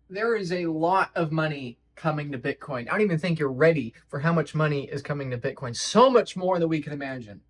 There is a lot of money coming to Bitcoin. I don't even think you're ready for how much money is coming to Bitcoin. So much more than we can imagine.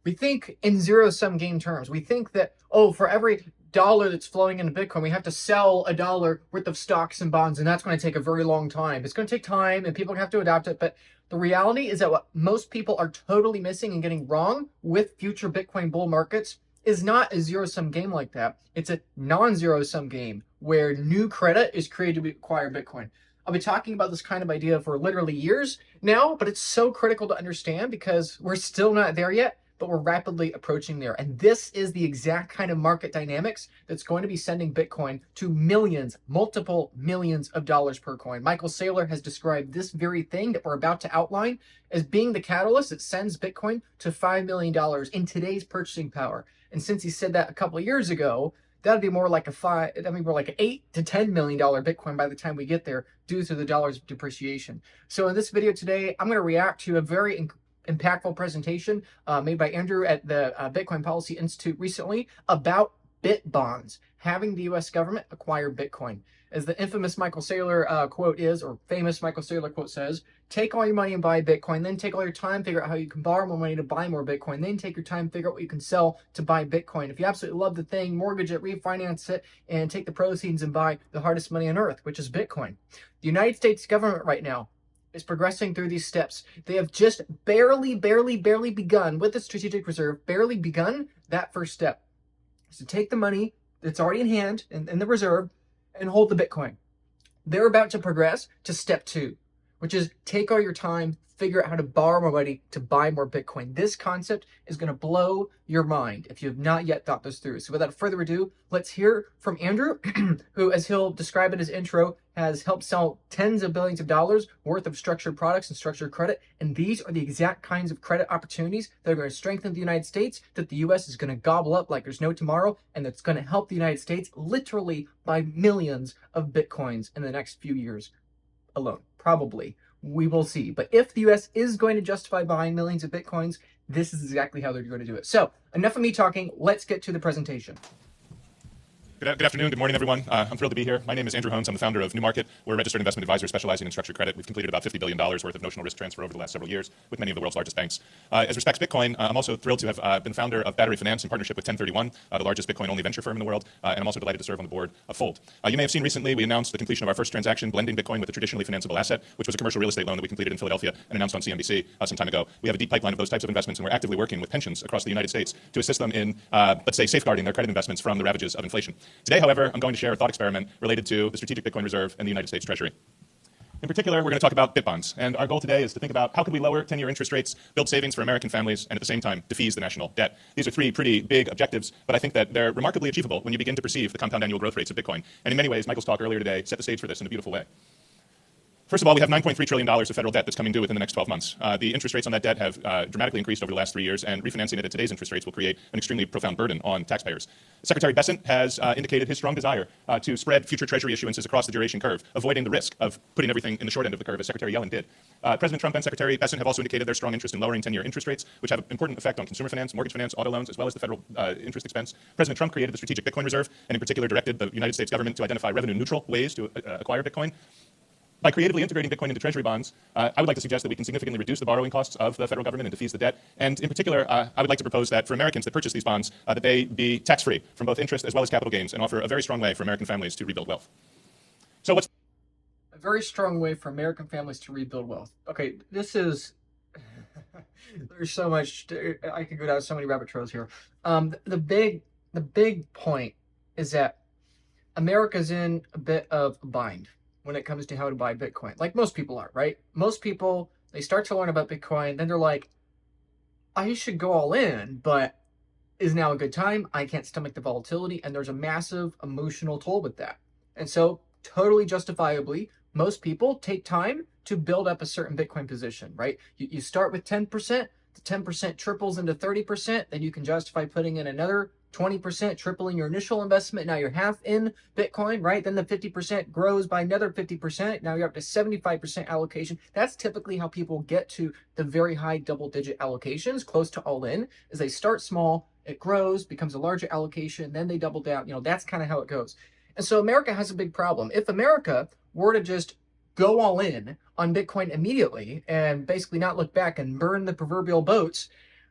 We think in zero sum game terms. We think that, oh, for every dollar that's flowing into Bitcoin, we have to sell a dollar worth of stocks and bonds, and that's going to take a very long time. It's going to take time and people have to adapt it. But the reality is that what most people are totally missing and getting wrong with future Bitcoin bull markets is not a zero sum game like that. It's a non zero sum game where new credit is created to acquire Bitcoin. I've been talking about this kind of idea for literally years now, but it's so critical to understand because we're still not there yet, but we're rapidly approaching there. And this is the exact kind of market dynamics that's going to be sending Bitcoin to millions, multiple millions of dollars per coin. Michael Saylor has described this very thing that we're about to outline as being the catalyst that sends Bitcoin to $5 million in today's purchasing power. And since he said that a couple of years ago, that'd be more like an $8 to $10 million Bitcoin by the time we get there due to the dollar's depreciation. So in this video today, I'm going to react to a very impactful presentation made by Andrew at the Bitcoin Policy Institute recently about Bitbonds, having the US government acquire Bitcoin. As the infamous Michael Saylor quote is, or famous Michael Saylor quote says, take all your money and buy Bitcoin, then take all your time, figure out how you can borrow more money to buy more Bitcoin, then take your time, figure out what you can sell to buy Bitcoin. If you absolutely love the thing, mortgage it, refinance it, and take the proceeds and buy the hardest money on earth, which is Bitcoin. The United States government right now is progressing through these steps. They have just barely begun with the strategic reserve, barely begun that first step. Is to take the money that's already in hand in the reserve and hold the Bitcoin. They're about to progress to step 2, which is take all your time, figure out how to borrow more money to buy more Bitcoin. This concept is going to blow your mind if you have not yet thought this through. So without further ado, let's hear from Andrew, who, as he'll describe in his intro, has helped sell tens of billions of dollars worth of structured products and structured credit. And these are the exact kinds of credit opportunities that are going to strengthen the United States, that the US is going to gobble up like there's no tomorrow, and that's going to help the United States literally buy millions of Bitcoins in the next few years alone. Probably. We will see. But if the US is going to justify buying millions of Bitcoins, this is exactly how they're going to do it. So enough of me talking. Let's get to the presentation. Good afternoon, good morning, everyone. I'm thrilled to be here. My name is Andrew Holmes. I'm the founder of Newmarket. We're a registered investment advisor specializing in structured credit. We've completed about $50 billion worth of notional risk transfer over the last several years with many of the world's largest banks. As respects Bitcoin, I'm also thrilled to have been founder of Battery Finance in partnership with 1031, the largest Bitcoin-only venture firm in the world, and I'm also delighted to serve on the board of Fold. You may have seen recently we announced the completion of our first transaction blending Bitcoin with a traditionally financeable asset, which was a commercial real estate loan that we completed in Philadelphia and announced on CNBC some time ago. We have a deep pipeline of those types of investments, and we're actively working with pensions across the United States to assist them in, let's say, safeguarding their credit investments from the ravages of inflation. Today, however, I'm going to share a thought experiment related to the Strategic Bitcoin Reserve and the United States Treasury. In particular, we're going to talk about Bitbonds, and our goal today is to think about how could we lower 10-year interest rates, build savings for American families, and at the same time defease the national debt. These are 3 pretty big objectives, but I think that they're remarkably achievable when you begin to perceive the compound annual growth rates of Bitcoin. And in many ways, Michael's talk earlier today set the stage for this in a beautiful way. First of all, we have $9.3 trillion of federal debt that's coming due within the next 12 months. The interest rates on that debt have dramatically increased over the last 3 years, and refinancing it at today's interest rates will create an extremely profound burden on taxpayers. Secretary Bessent has indicated his strong desire to spread future Treasury issuances across the duration curve, avoiding the risk of putting everything in the short end of the curve, as Secretary Yellen did. President Trump and Secretary Bessent have also indicated their strong interest in lowering 10-year interest rates, which have an important effect on consumer finance, mortgage finance, auto loans, as well as the federal interest expense. President Trump created the Strategic Bitcoin Reserve, and in particular directed the United States government to identify revenue-neutral ways to acquire Bitcoin. By creatively integrating Bitcoin into Treasury bonds, I would like to suggest that we can significantly reduce the borrowing costs of the federal government and defease the debt. And in particular, I would like to propose that for Americans that purchase these bonds, that they be tax-free from both interest as well as capital gains and offer a very strong way for American families to rebuild wealth. So what's A very strong way for American families to rebuild wealth. Okay, this is there's so much. I could go down so many rabbit trails here. The big point is that America's in a bit of a bind when it comes to how to buy Bitcoin. Like most people are, right? Most people, they start to learn about Bitcoin, then they're like, I should go all in, but is now a good time? I can't stomach the volatility, and there's a massive emotional toll with that. And so, totally justifiably, most people take time to build up a certain Bitcoin position, right? You start with 10%, the 10% triples into 30%, then you can justify putting in another 20%, tripling your initial investment. Now you're half in Bitcoin, right? Then the 50% grows by another 50%. Now you're up to 75% allocation. That's typically how people get to the very high double-digit allocations, close to all in, is they start small, it grows, becomes a larger allocation, then they double down. That's kind of how it goes. And so America has a big problem. If America were to just go all in on Bitcoin immediately and basically not look back and burn the proverbial boats,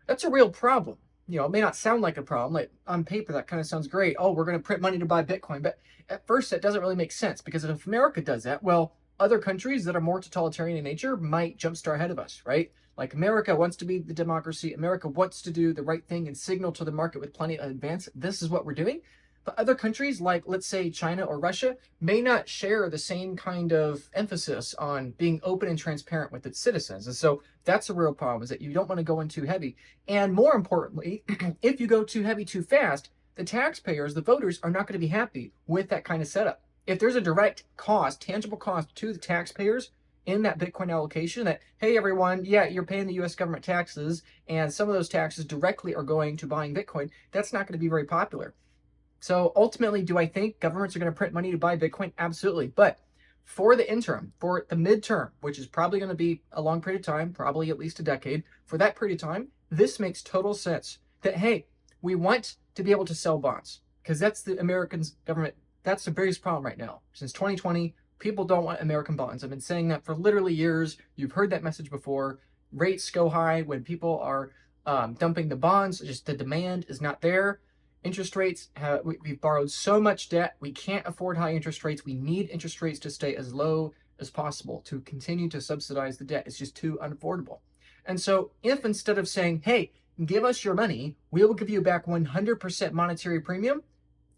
that's a real problem. It may not sound like a problem. Like on paper, that kind of sounds great. Oh, we're going to print money to buy Bitcoin. But at first, that doesn't really make sense, because if America does that, well, other countries that are more totalitarian in nature might jumpstart ahead of us, right? Like America wants to be the democracy. America wants to do the right thing and signal to the market with plenty of advance. This is what we're doing. But other countries, like let's say China or Russia, may not share the same kind of emphasis on being open and transparent with its citizens. And so that's a real problem, is that you don't want to go in too heavy. And more importantly, if you go too heavy too fast, the taxpayers, the voters, are not going to be happy with that kind of setup. If there's a direct cost, tangible cost to the taxpayers in that Bitcoin allocation, that, hey, everyone, yeah, you're paying the US government taxes, and some of those taxes directly are going to buying Bitcoin, that's not going to be very popular. So ultimately, do I think governments are going to print money to buy Bitcoin? Absolutely. But for the interim, for the midterm, which is probably going to be a long period of time, probably at least a decade, for that period of time, this makes total sense. That, hey, we want to be able to sell bonds, because that's the American government. That's the biggest problem right now. Since 2020, people don't want American bonds. I've been saying that for literally years. You've heard that message before. Rates go high when people are dumping the bonds. Just the demand is not there. Interest rates, we've borrowed so much debt, we can't afford high interest rates. We need interest rates to stay as low as possible to continue to subsidize the debt. It's just too unaffordable. And so if instead of saying, hey, give us your money, we will give you back 100% monetary premium,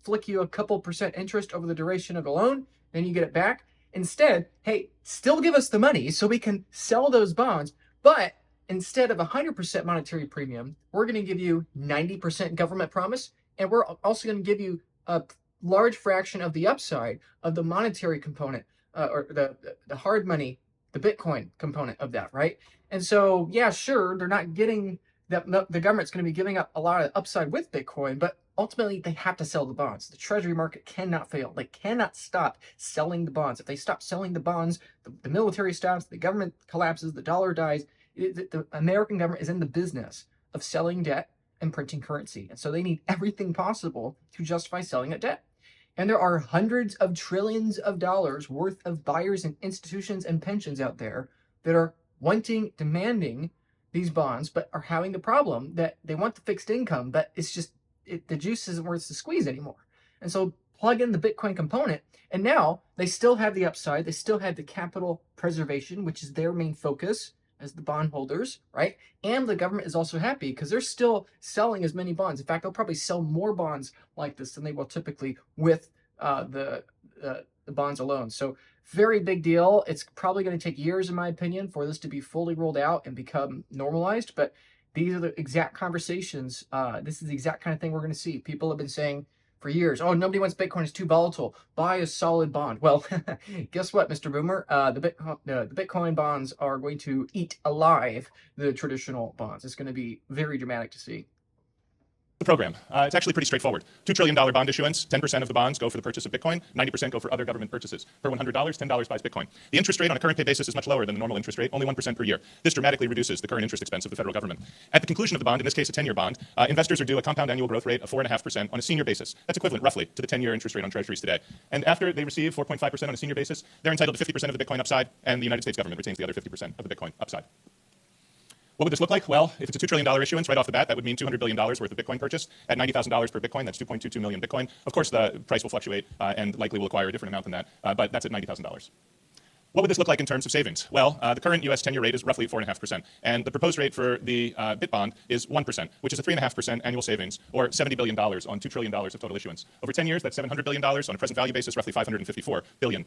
flick you a couple percent interest over the duration of the loan, then you get it back. Instead, hey, still give us the money so we can sell those bonds, but instead of 100% monetary premium, we're going to give you 90% government promise, and we're also going to give you a large fraction of the upside of the monetary component, or the hard money, the Bitcoin component of that, right? And so, yeah, sure, they're not getting that. The government's going to be giving up a lot of upside with Bitcoin, but ultimately they have to sell the bonds. The treasury market cannot fail. They cannot stop selling the bonds. If they stop selling the bonds, the military stops, the government collapses, the dollar dies. The American government is in the business of selling debt and printing currency. And so they need everything possible to justify selling that debt. And there are hundreds of trillions of dollars worth of buyers and institutions and pensions out there that are demanding these bonds, but are having the problem that they want the fixed income, but it's just, the juice isn't worth the squeeze anymore. And so plug in the Bitcoin component, and now they still have the upside. They still have the capital preservation, which is their main focus as the bondholders, right? And the government is also happy because they're still selling as many bonds. In fact, they'll probably sell more bonds like this than they will typically with the bonds alone. So very big deal. It's probably going to take years, in my opinion, for this to be fully rolled out and become normalized. But these are the exact conversations. This is the exact kind of thing we're going to see. People have been saying for years, oh, nobody wants Bitcoin, it's too volatile. Buy a solid bond. Well, guess what, Mr. Boomer? The Bitcoin bonds are going to eat alive the traditional bonds. It's going to be very dramatic to see. The program. It's actually pretty straightforward. $2 trillion bond issuance, 10% of the bonds go for the purchase of Bitcoin, 90% go for other government purchases. Per $100, $10 buys Bitcoin. The interest rate on a current pay basis is much lower than the normal interest rate, only 1% per year. This dramatically reduces the current interest expense of the federal government. At the conclusion of the bond, in this case a 10-year bond, investors are due a compound annual growth rate of 4.5% on a senior basis. That's equivalent, roughly, to the 10-year interest rate on treasuries today. And after they receive 4.5% on a senior basis, they're entitled to 50% of the Bitcoin upside, and the United States government retains the other 50% of the Bitcoin upside. What would this look like? Well, if it's a $2 trillion issuance right off the bat, that would mean $200 billion worth of Bitcoin purchase at $90,000 per Bitcoin. That's 2.22 million Bitcoin. Of course, the price will fluctuate and likely will acquire a different amount than that, but that's at $90,000. What would this look like in terms of savings? Well, the current U.S. 10-year rate is roughly 4.5%, and the proposed rate for the Bitbond is 1%, which is a 3.5% annual savings, or $70 billion on $2 trillion of total issuance. Over 10 years, that's $700 billion. On a present value basis, roughly $554 billion.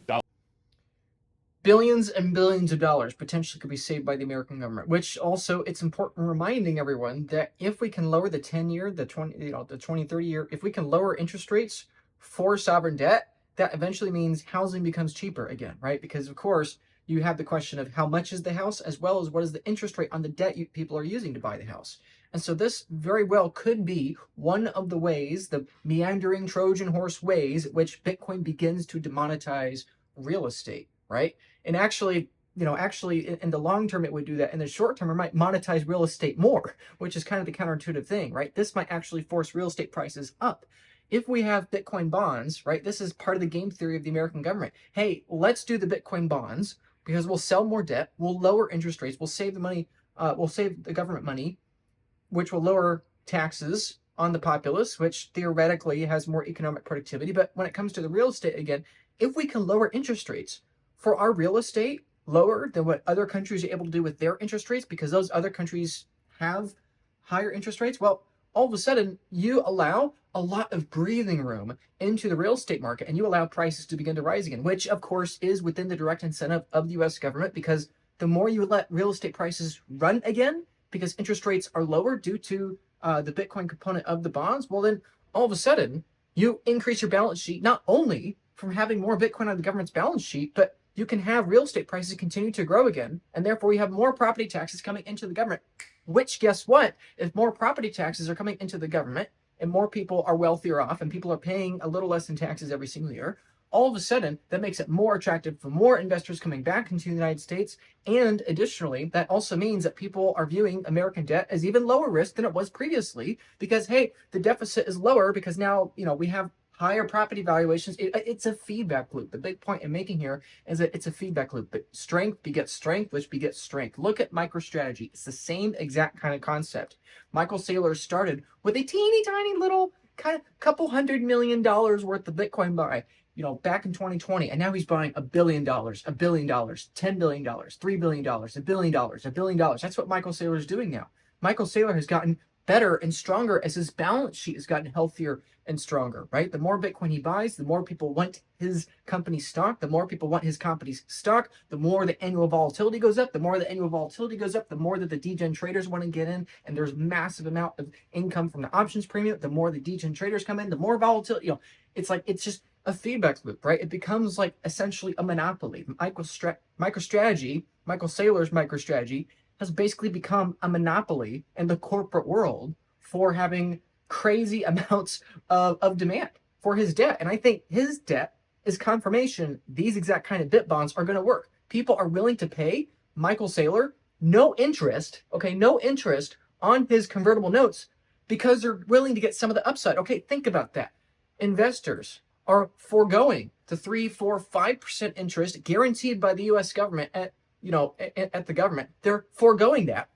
Billions and billions of dollars potentially could be saved by the American government, which also it's important reminding everyone that if we can lower the 10-year, the 20, the 20, 30-year, if we can lower interest rates for sovereign debt, that eventually means housing becomes cheaper again, right? Because of course you have the question of how much is the house, as well as what is the interest rate on the debt people are using to buy the house. And so this very well could be one of the ways, the meandering Trojan horse ways, at which Bitcoin begins to demonetize real estate, right? And actually, in the long term, it would do that. In the short term, it might monetize real estate more, which is kind of the counterintuitive thing, right? This might actually force real estate prices up. if we have Bitcoin bonds, right, this is part of the game theory of the American government. Hey, let's do the Bitcoin bonds because we'll sell more debt, we'll lower interest rates, we'll save the money, we'll save the government money, which will lower taxes on the populace, which theoretically has more economic productivity. But when it comes to the real estate, again, if we can lower interest rates for our real estate lower than what other countries are able to do with their interest rates, because those other countries have higher interest rates, well, all of a sudden you allow a lot of breathing room into the real estate market and you allow prices to begin to rise again, which of course is within the direct incentive of the US government, because the more you let real estate prices run again, because interest rates are lower due to the Bitcoin component of the bonds, well, then all of a sudden you increase your balance sheet, not only from having more Bitcoin on the government's balance sheet, but you can have real estate prices continue to grow again. And therefore you have more property taxes coming into the government, which, guess what? If more property taxes are coming into the government and more people are wealthier off and people are paying a little less in taxes every single year, all of a sudden that makes it more attractive for more investors coming back into the United States. And additionally, that also means that people are viewing American debt as even lower risk than it was previously, because hey, the deficit is lower because now, we have higher property valuations. It's a feedback loop. The big point I'm making here is that it's a feedback loop. But strength begets strength, which begets strength. Look at MicroStrategy. It's the same exact kind of concept. Michael Saylor started with a teeny tiny little kind of couple $100 million worth of Bitcoin buy, back in 2020, and now he's buying $1 billion, $1 billion, $10 billion, $3 billion, $1 billion, $1 billion. That's what Michael Saylor is doing now. Michael Saylor has gotten better and stronger as his balance sheet has gotten healthier and stronger, right? The more Bitcoin he buys, the more people want his company's stock. The more people want his company's stock, the more the annual volatility goes up. The more the annual volatility goes up, the more that the degen traders want to get in. And there's massive amount of income from the options premium. The more the degen traders come in, the more volatility, it's just a feedback loop, right? It becomes like essentially a monopoly. MicroStrategy, Michael Saylor's MicroStrategy, has basically become a monopoly in the corporate world for having crazy amounts of demand for his debt. And I think his debt is confirmation these exact kind of Bitbonds are going to work. People are willing to pay Michael Saylor no interest on his convertible notes because they're willing to get some of the upside. Okay, think about that. Investors are foregoing the 3, 4, 5% interest guaranteed by the US government at the government. They're foregoing that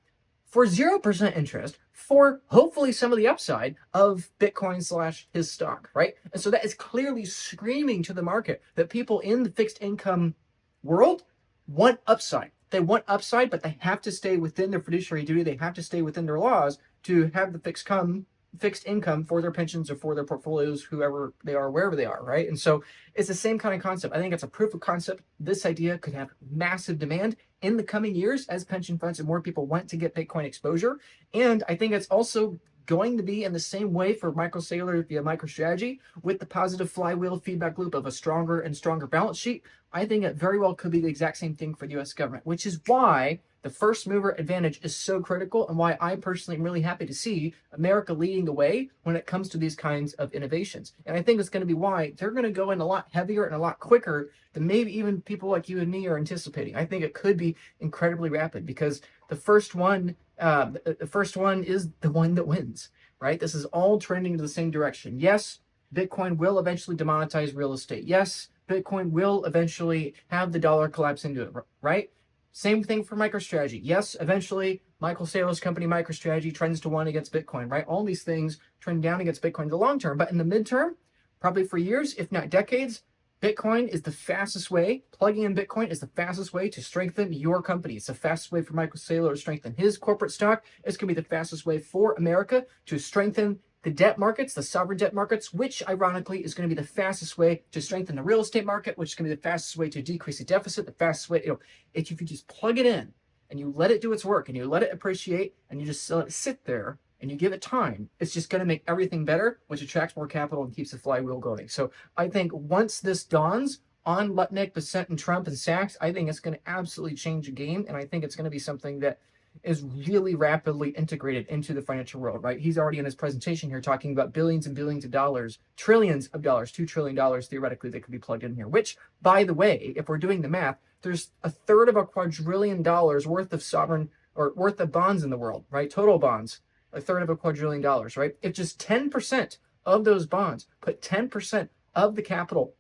for 0% interest for hopefully some of the upside of Bitcoin / his stock, right? And so that is clearly screaming to the market that people in the fixed income world want upside. They want upside, but they have to stay within their fiduciary duty. They have to stay within their laws to have the fixed income for their pensions or for their portfolios, whoever they are, wherever they are, right? And so it's the same kind of concept. I think it's a proof of concept. This idea could have massive demand in the coming years as pension funds and more people want to get Bitcoin exposure. And I think it's also going to be in the same way for Michael Saylor via MicroStrategy with the positive flywheel feedback loop of a stronger and stronger balance sheet. I think it very well could be the exact same thing for the US government, which is why the first mover advantage is so critical and why I personally am really happy to see America leading the way when it comes to these kinds of innovations. And I think it's going to be why they're going to go in a lot heavier and a lot quicker than maybe even people like you and me are anticipating. I think it could be incredibly rapid because the first one is the one that wins, right? This is all trending in the same direction. Yes, Bitcoin will eventually demonetize real estate. Yes, Bitcoin will eventually have the dollar collapse into it, right? Same thing for MicroStrategy. Yes, eventually Michael Saylor's company MicroStrategy trends to 1 against Bitcoin, right? All these things trend down against Bitcoin in the long term, but in the midterm, probably for years, if not decades, Bitcoin is the fastest way. Plugging in Bitcoin is the fastest way to strengthen your company. It's the fastest way for Michael Saylor to strengthen his corporate stock. It's going to be the fastest way for America to strengthen the debt markets, the sovereign debt markets, which ironically is going to be the fastest way to strengthen the real estate market, which is going to be the fastest way to decrease the deficit, the fastest way, if you just plug it in and you let it do its work and you let it appreciate and you just let it sit there and you give it time, it's just going to make everything better, which attracts more capital and keeps the flywheel going. So I think once this dawns on Lutnick, Bissett, and Trump and Sachs, I think it's going to absolutely change the game. And I think it's going to be something that is really rapidly integrated into the financial world, right? He's already in his presentation here talking about billions and billions of dollars, trillions of dollars, $2 trillion theoretically that could be plugged in here, which, by the way, if we're doing the math, there's $1/3 quadrillion worth of sovereign or worth of bonds in the world, right? Total bonds, $1/3 quadrillion, right? If just 10% of those bonds, put 10% of the capital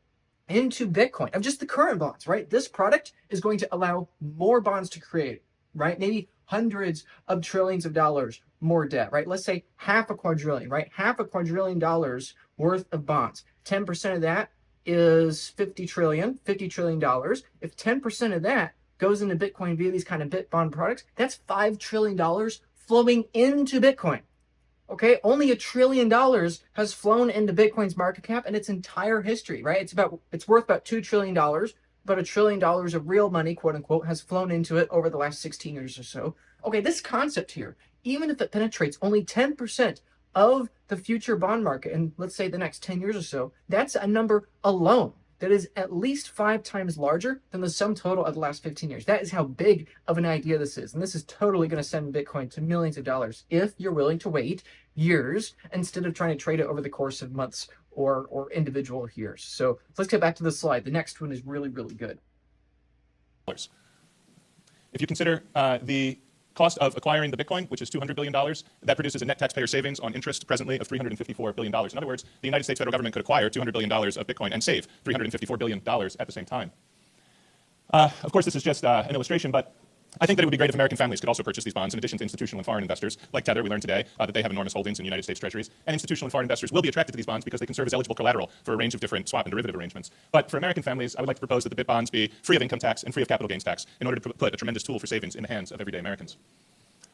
into Bitcoin, of just the current bonds, right? This product is going to allow more bonds to create, right? Maybe hundreds of trillions of dollars more debt, right? Let's say half a quadrillion, right? Half a quadrillion dollars worth of bonds. 10% of that is 50 trillion, $50 trillion. If 10% of that goes into Bitcoin via these kind of Bitbond products, that's $5 trillion flowing into Bitcoin. Okay, only $1 trillion has flown into Bitcoin's market cap in its entire history, right? It's worth about $2 trillion, but $1 trillion of real money, quote unquote, has flown into it over the last 16 years or so. Okay, this concept here, even if it penetrates only 10% of the future bond market in, let's say, the next 10 years or so, that's a number alone that is at least 5 times larger than the sum total of the last 15 years. That is how big of an idea this is. And this is totally going to send Bitcoin to millions of dollars if you're willing to wait years instead of trying to trade it over the course of months or individual years. So let's get back to the slide. The next one is really, really good. If you consider the cost of acquiring the Bitcoin, which is $200 billion, that produces a net taxpayer savings on interest presently of $354 billion. In other words, the United States federal government could acquire $200 billion of Bitcoin and save $354 billion at the same time. Of course, this is just an illustration, but I think that it would be great if American families could also purchase these bonds in addition to institutional and foreign investors. Like Tether, we learned today that they have enormous holdings in United States treasuries. And institutional and foreign investors will be attracted to these bonds because they can serve as eligible collateral for a range of different swap and derivative arrangements. But for American families, I would like to propose that the Bitbonds be free of income tax and free of capital gains tax in order to put a tremendous tool for savings in the hands of everyday Americans.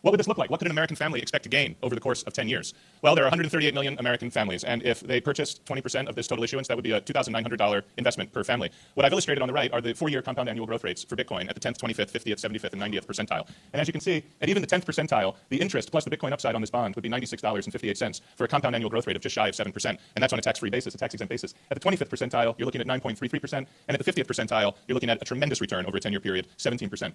What would this look like? What could an American family expect to gain over the course of 10 years? Well, there are 138 million American families, and if they purchased 20% of this total issuance, that would be a $2,900 investment per family. What I've illustrated on the right are the 4-year compound annual growth rates for Bitcoin at the 10th, 25th, 50th, 75th, and 90th percentile. And as you can see, at even the 10th percentile, the interest plus the Bitcoin upside on this bond would be $96.58 for a compound annual growth rate of just shy of 7%. And that's on a tax-free basis, a tax-exempt basis. At the 25th percentile, you're looking at 9.33%, and at the 50th percentile, you're looking at a tremendous return over a 10-year period, 17%.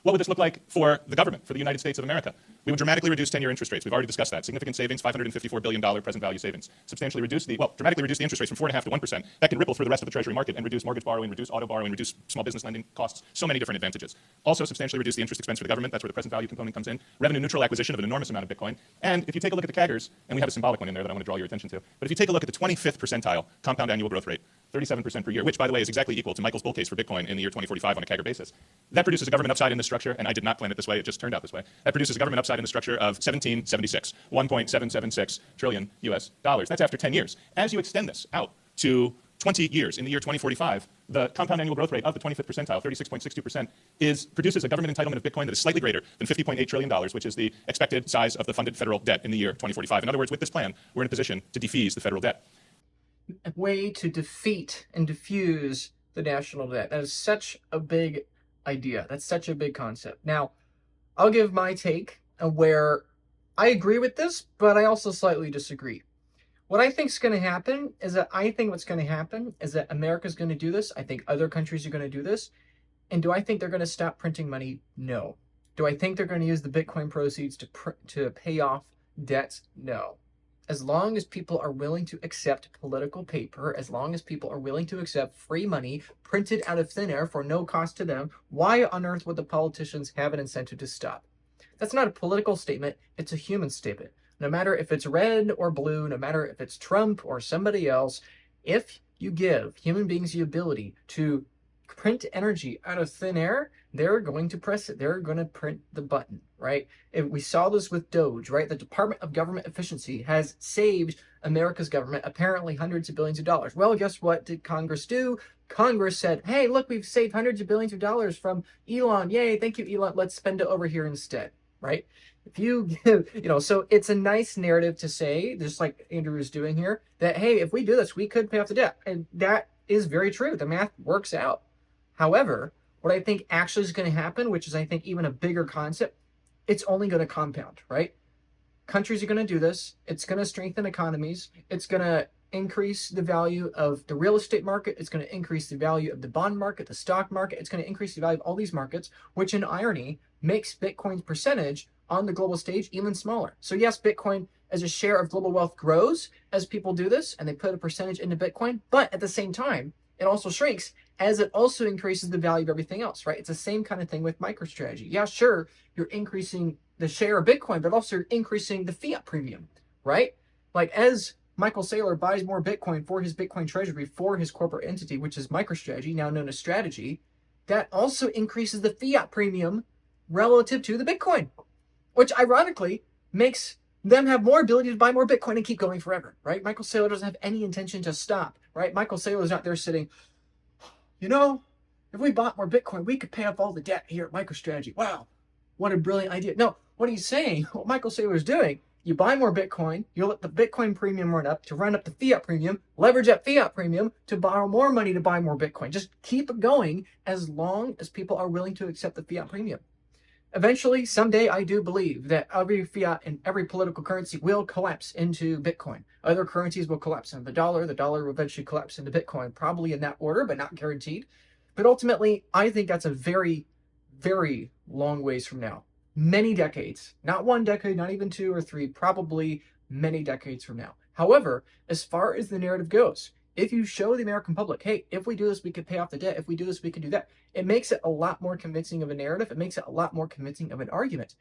What would this look like for the government, for the United States of America? We would dramatically reduce 10-year interest rates. We've already discussed that. Significant savings, $554 billion present value savings. Dramatically reduce the interest rates from 4.5% to 1%. That can ripple through the rest of the Treasury market and reduce mortgage borrowing, reduce auto borrowing, reduce small business lending costs. So many different advantages. Also, substantially reduce the interest expense for the government. That's where the present value component comes in. Revenue neutral acquisition of an enormous amount of Bitcoin. And if you take a look at the CAGRs, and we have a symbolic one in there that I want to draw your attention to, but if you take a look at the 25th percentile compound annual growth rate, 37% per year, which, by the way, is exactly equal to Michael's bull case for Bitcoin in the year 2045 on a CAGR basis. That produces a government upside in this structure, and I did not plan it this way, it just turned out this way. That produces a government upside in the structure of 1776, 1.776 trillion US dollars. That's after 10 years. As you extend this out to 20 years, in the year 2045, the compound annual growth rate of the 25th percentile, 36.62%, produces a government entitlement of Bitcoin that is slightly greater than $50.8 trillion, which is the expected size of the funded federal debt in the year 2045. In other words, with this plan, we're in a position to defease the federal debt. A way to defeat and diffuse the national debt. That is such a big idea. That's such a big concept. Now, I'll give my take where I agree with this, but I also slightly disagree. What I think is going to happen is that America's going to do this. I think other countries are going to do this. And do I think they're going to stop printing money? No. Do I think they're going to use the Bitcoin proceeds to pay off debts? No. As long as people are willing to accept political paper, as long as people are willing to accept free money printed out of thin air for no cost to them, why on earth would the politicians have an incentive to stop? That's not a political statement, it's a human statement. No matter if it's red or blue, no matter if it's Trump or somebody else, if you give human beings the ability to print energy out of thin air, they're going to press it. They're going to print the button, right? We saw this with Doge, right? The Department of Government Efficiency has saved America's government apparently hundreds of billions of dollars. Well, guess what did Congress do? Congress said, hey, look, we've saved hundreds of billions of dollars from Elon. Yay, thank you, Elon. Let's spend it over here instead, right? If you give, so it's a nice narrative to say, just like Andrew is doing here, that, hey, if we do this, we could pay off the debt. And that is very true. The math works out. However, what I think actually is going to happen, which is I think even a bigger concept, it's only going to compound, right? Countries are going to do this. It's going to strengthen economies. It's going to increase the value of the real estate market. It's going to increase the value of the bond market, the stock market. It's going to increase the value of all these markets, which in irony makes Bitcoin's percentage on the global stage even smaller. So yes, Bitcoin as a share of global wealth grows as people do this and they put a percentage into Bitcoin, but at the same time, it also shrinks as it also increases the value of everything else, right? It's the same kind of thing with MicroStrategy. Yeah, sure, you're increasing the share of Bitcoin, but also you're increasing the fiat premium, right? Like as Michael Saylor buys more Bitcoin for his Bitcoin treasury for his corporate entity, which is MicroStrategy, now known as Strategy, that also increases the fiat premium relative to the Bitcoin, which ironically makes them have more ability to buy more Bitcoin and keep going forever, right? Michael Saylor doesn't have any intention to stop, right? Michael Saylor's not there sitting, you know, if we bought more Bitcoin, we could pay off all the debt here at MicroStrategy. Wow, what a brilliant idea. No, what he's saying, what Michael Saylor is doing, you buy more Bitcoin, you let the Bitcoin premium run up to run up the fiat premium, leverage that fiat premium to borrow more money to buy more Bitcoin. Just keep it going as long as people are willing to accept the fiat premium. Eventually, someday, I do believe that every fiat and every political currency will collapse into Bitcoin. Other currencies will collapse into the dollar will eventually collapse into Bitcoin, probably in that order, but not guaranteed. But ultimately, I think that's a very, very long ways from now. Many decades, not one decade, not even 2 or 3, probably many decades from now. However, as far as the narrative goes, if you show the American public, hey, if we do this, we could pay off the debt. If we do this, we can do that. It makes it a lot more convincing of a narrative. It makes it a lot more convincing of an argument.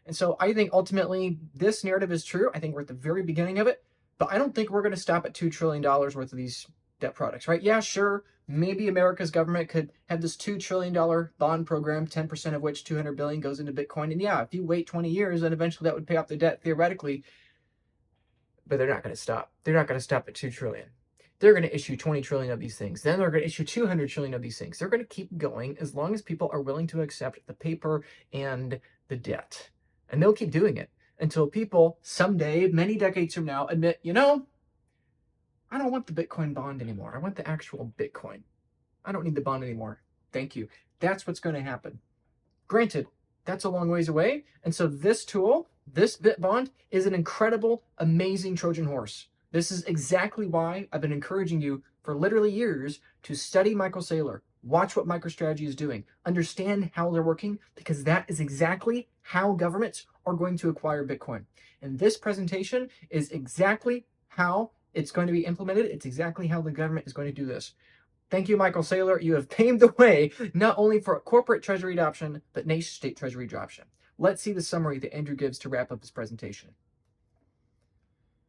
And so I think ultimately this narrative is true. I think we're at the very beginning of it, but I don't think we're going to stop at $2 trillion worth of these debt products, right? Yeah, sure. Maybe America's government could have this $2 trillion bond program, 10% of which 200 billion goes into Bitcoin. And yeah, if you wait 20 years, then eventually that would pay off the debt theoretically, but they're not going to stop. They're not going to stop at 2 trillion. They're going to issue 20 trillion of these things. Then they're going to issue 200 trillion of these things. They're going to keep going as long as people are willing to accept the paper and the debt. And they'll keep doing it until people someday, many decades from now, admit, you know, I don't want the Bitcoin bond anymore. I want the actual Bitcoin. I don't need the bond anymore. Thank you. That's what's going to happen. Granted, that's a long ways away. And so this tool, this Bitbond, is an incredible, amazing Trojan horse. This is exactly why I've been encouraging you for literally years to study Michael Saylor, watch what MicroStrategy is doing, understand how they're working, because that is exactly how governments are going to acquire Bitcoin. And this presentation is exactly how it's going to be implemented. It's exactly how the government is going to do this. Thank you, Michael Saylor. You have paved the way not only for corporate treasury adoption, but nation-state treasury adoption. Let's see the summary that Andrew gives to wrap up his presentation.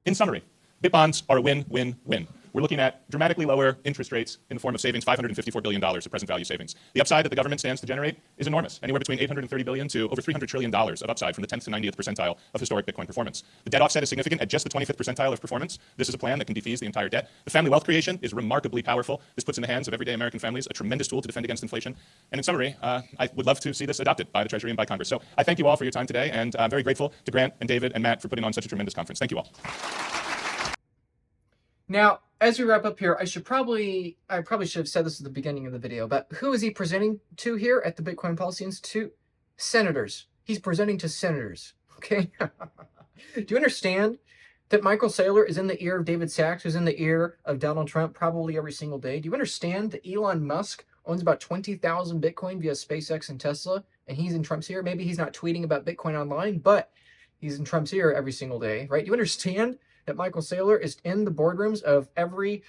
In summary, Bitbonds are a win-win-win. We're looking at dramatically lower interest rates in the form of savings, $554 billion of present value savings. The upside that the government stands to generate is enormous, anywhere between $830 billion to over $300 trillion of upside from the 10th to 90th percentile of historic Bitcoin performance. The debt offset is significant at just the 25th percentile of performance. This is a plan that can defease the entire debt. The family wealth creation is remarkably powerful. This puts in the hands of everyday American families a tremendous tool to defend against inflation. And in summary, I would love to see this adopted by the Treasury and by Congress. So I thank you all for your time today, and I'm very grateful to Grant and David and Matt for putting on such a tremendous conference. Thank you all. Now, as we wrap up here, I probably should have said this at the beginning of the video, but who is he presenting to here at the Bitcoin Policy Institute? Senators. He's presenting to senators, okay? Do you understand that Michael Saylor is in the ear of David Sachs, who's in the ear of Donald Trump probably every single day? Do you understand that Elon Musk owns about 20,000 Bitcoin via SpaceX and Tesla, and he's in Trump's ear? Maybe he's not tweeting about Bitcoin online, but he's in Trump's ear every single day, right? Do you understand that Michael Saylor is in the boardrooms of every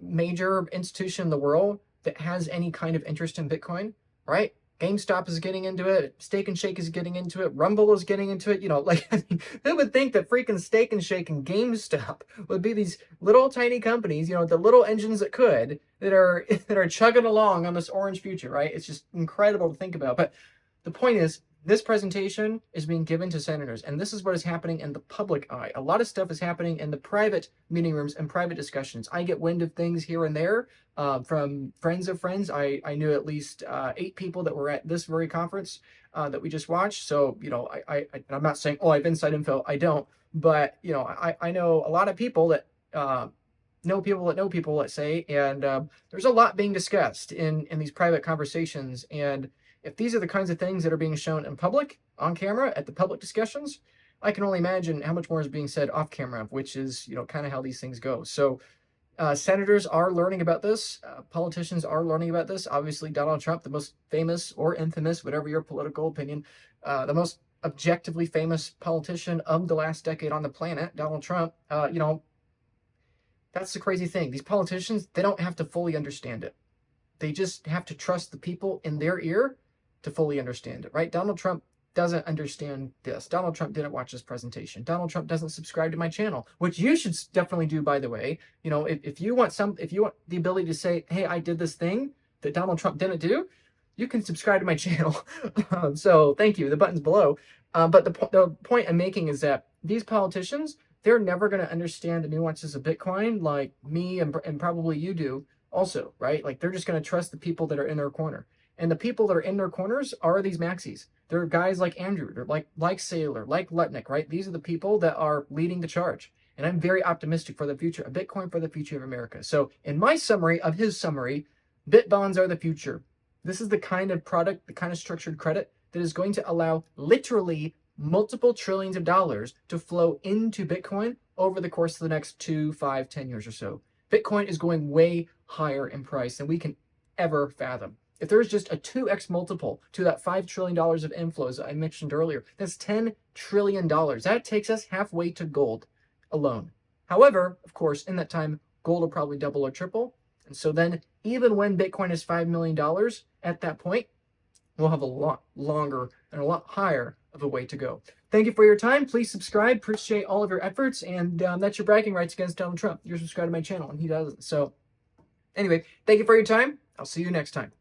major institution in the world that has any kind of interest in Bitcoin, right? GameStop is getting into it. Steak and Shake is getting into it. Rumble is getting into it. You know, like, I mean, who would think that freaking Steak and Shake and GameStop would be these little tiny companies, you know, the little engines that could, that are chugging along on this orange future, right? It's just incredible to think about. But the point is, this presentation is being given to senators, and this is what is happening in the public eye. A lot of stuff is happening in the private meeting rooms and private discussions. I get wind of things here and there from friends of friends. I knew at least 8 people that were at this very conference that we just watched. So, you know, I'm not saying, oh, I have inside info. I don't. But, you know, I know a lot of people that know people, let's say, and there's a lot being discussed in these private conversations. And if these are the kinds of things that are being shown in public, on camera, at the public discussions, I can only imagine how much more is being said off camera, which is, you know, kind of how these things go. So senators are learning about this. Politicians are learning about this. Obviously, Donald Trump, the most famous or infamous, whatever your political opinion, the most objectively famous politician of the last decade on the planet, Donald Trump, you know, that's the crazy thing. These politicians, they don't have to fully understand it. They just have to trust the people in their ear to fully understand it, right? Donald Trump, doesn't understand this. Donald Trump didn't watch this presentation. Donald Trump doesn't subscribe to my channel, which you should definitely do, by the way. You know, if you want the ability to say, hey, I did this thing that Donald Trump didn't do, you can subscribe to my channel. So thank you. The button's below. But the point I'm making is that these politicians, they're never going to understand the nuances of Bitcoin like me and probably you do also, right? Like they're just going to trust the people that are in their corner. And the people that are in their corners are these maxis. They're guys like Andrew, they're like Saylor, like Lutnick, right? These are the people that are leading the charge. And I'm very optimistic for the future of Bitcoin, for the future of America. So in my summary of his summary, Bitbonds are the future. This is the kind of product, the kind of structured credit that is going to allow literally multiple trillions of dollars to flow into Bitcoin over the course of the next 2, 5, 10 years or so. Bitcoin is going way higher in price than we can ever fathom. If there's just a 2x multiple to that $5 trillion of inflows I mentioned earlier, that's $10 trillion. That takes us halfway to gold alone. However, of course, in that time, gold will probably double or triple. And so then, even when Bitcoin is $5 million at that point, we'll have a lot longer and a lot higher of a way to go. Thank you for your time. Please subscribe. Appreciate all of your efforts. And that's your bragging rights against Donald Trump. You're subscribed to my channel, and he doesn't. So anyway, thank you for your time. I'll see you next time.